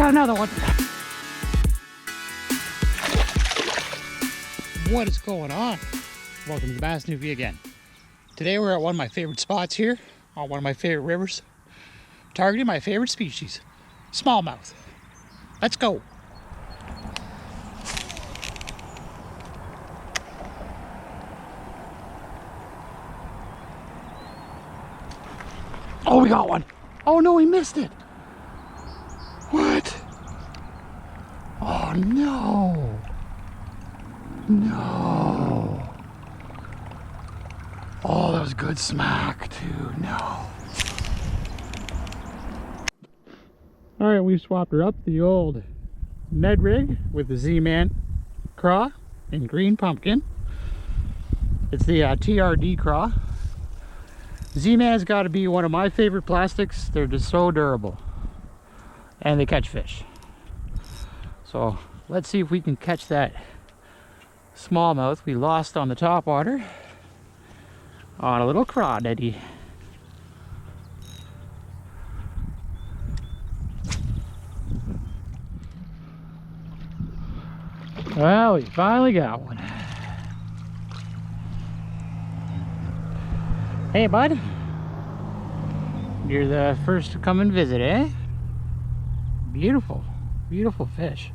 Got another one. What is going on? Welcome to the Bass Newbie again. Today we're at one of my favorite spots here, on one of my favorite rivers, targeting my favorite species, smallmouth. Let's go. Oh, we got one. Oh no, we missed it. What? Oh no. No. Oh, that was good smack too. No. All right, we swapped her up, the old Med rig with the Z-Man craw and green pumpkin. It's the TRD craw. Z-Man's got to be one of my favorite plastics. They're just so durable and they catch fish. So let's see if we can catch that smallmouth we lost on the top water on a little crawdaddy. Well, we finally got one. Hey bud, you're the first to come and visit, eh? Beautiful, beautiful fish.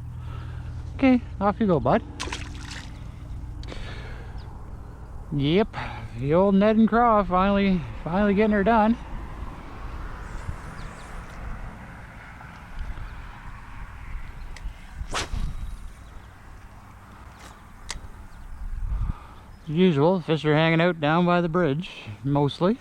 Okay, off you go, bud. Yep, the old Ned and Craw finally getting her done. As usual, fish are hanging out down by the bridge, mostly.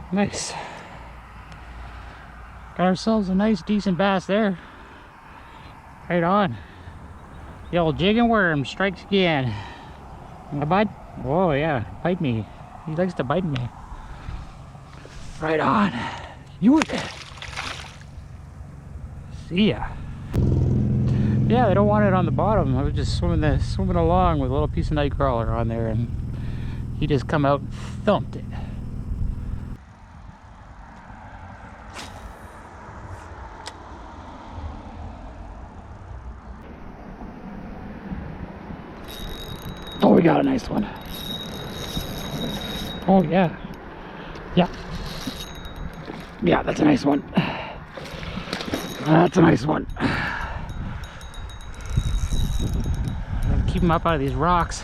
Nice. Got ourselves a nice decent bass there. Right on. The old jigging worm strikes again. A bite? Oh yeah, bite me. He likes to bite me. Right on. You were there. See ya. Yeah, they don't want it on the bottom. I was just swimming along with a little piece of night crawler on there, and he just come out and thumped it. Oh, we got a nice one. Oh yeah. Yeah. Yeah, that's a nice one. That's a nice one. Keep them up out of these rocks.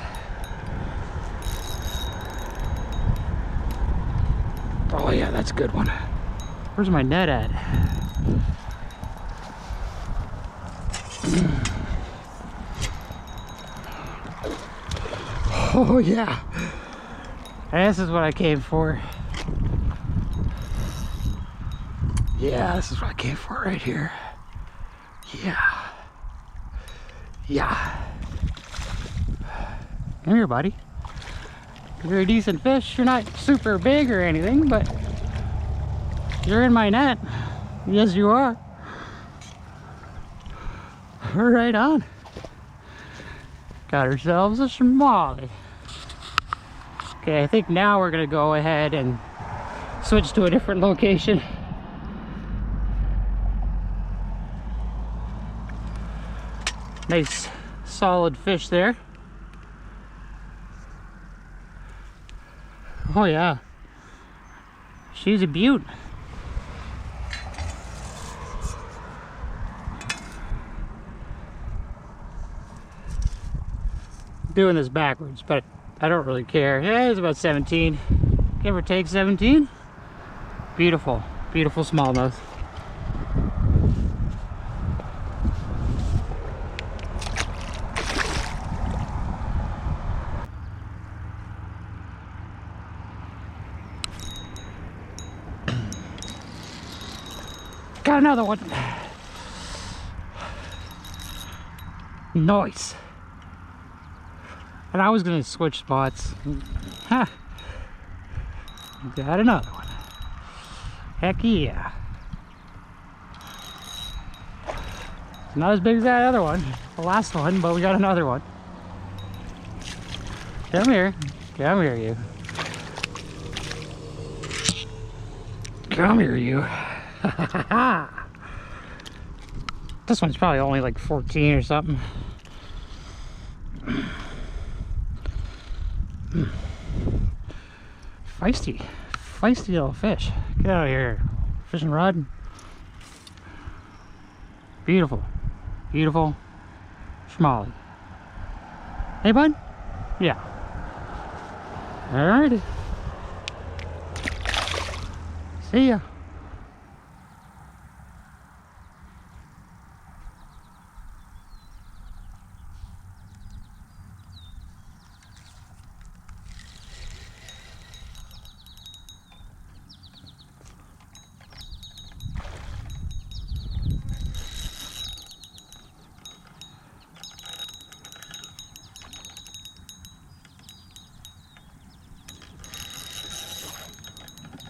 Oh yeah, that's a good one. Where's my net at? Oh yeah. This is what I came for. Yeah, this is what I came for right here. Yeah. Yeah. Come here, buddy. You're a decent fish. You're not super big or anything, but you're in my net. Yes, you are. Right on. Got ourselves a smallie. Okay, I think now we're gonna go ahead and switch to a different location. Nice solid fish there. Oh yeah, she's a beaut. Doing this backwards, but I don't really care. Yeah, it's about 17, give or take 17. Beautiful, beautiful smallmouth. Got another one. Nice. And I was gonna switch spots. Ha! Got another one. Heck yeah. It's not as big as that other one, the last one, but we got another one. Come here. Come here, you. Come here, you. This one's probably only like 14 or something. Feisty little fish. Get out of here. Fishing rod. Beautiful schmolly. Hey, bud? Yeah. Alrighty. See ya.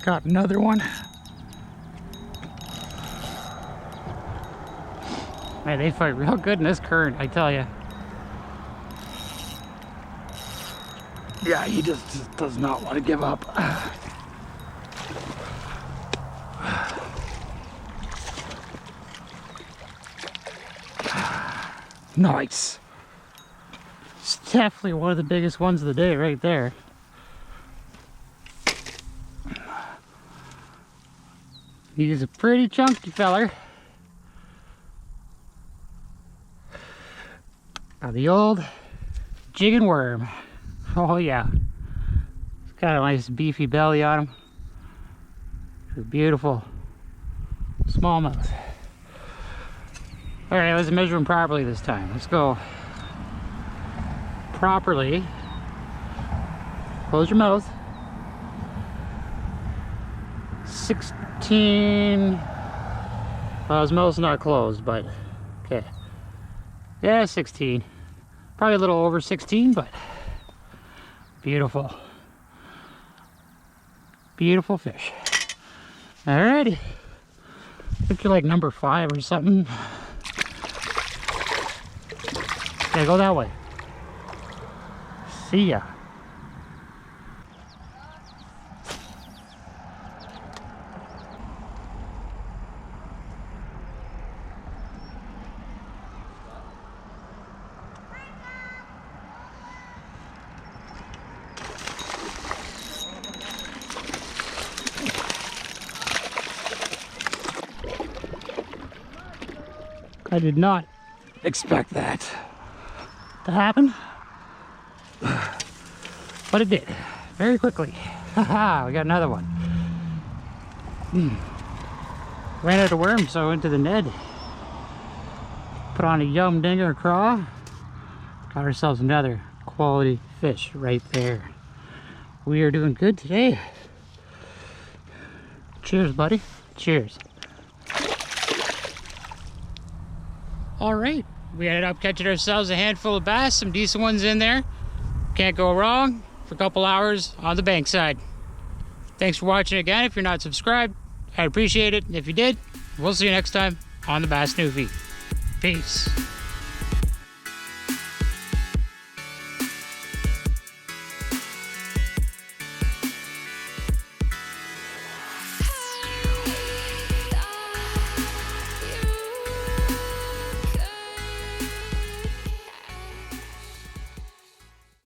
Got another one. Man, they fight real good in this current, I tell you. Yeah, he just does not want to give up. Nice. It's definitely one of the biggest ones of the day right there. He's a pretty chunky feller. The old jigging worm. Oh yeah. It's got a nice beefy belly on him. It's a beautiful smallmouth. Alright, let's measure him properly this time. Let's go properly. Close your mouth. 16. Well, his mouth's not closed, but okay. Yeah, 16. Probably a little over 16, but beautiful. Beautiful fish. Alrighty. I think you're like number 5 or something. Yeah, go that way. See ya. I did not expect that to happen, but it did very quickly. Haha, we got another one. Ran out of worms, so I went to the Ned. Put on a yum dinger craw. Got ourselves another quality fish right there. We are doing good today. Cheers, buddy. Cheers. All right, we ended up catching ourselves a handful of bass, some decent ones in there. Can't go wrong for a couple hours on the bankside. Thanks for watching again. If you're not subscribed, I'd appreciate it. If you did, we'll see you next time on the Bass Newfie. Peace.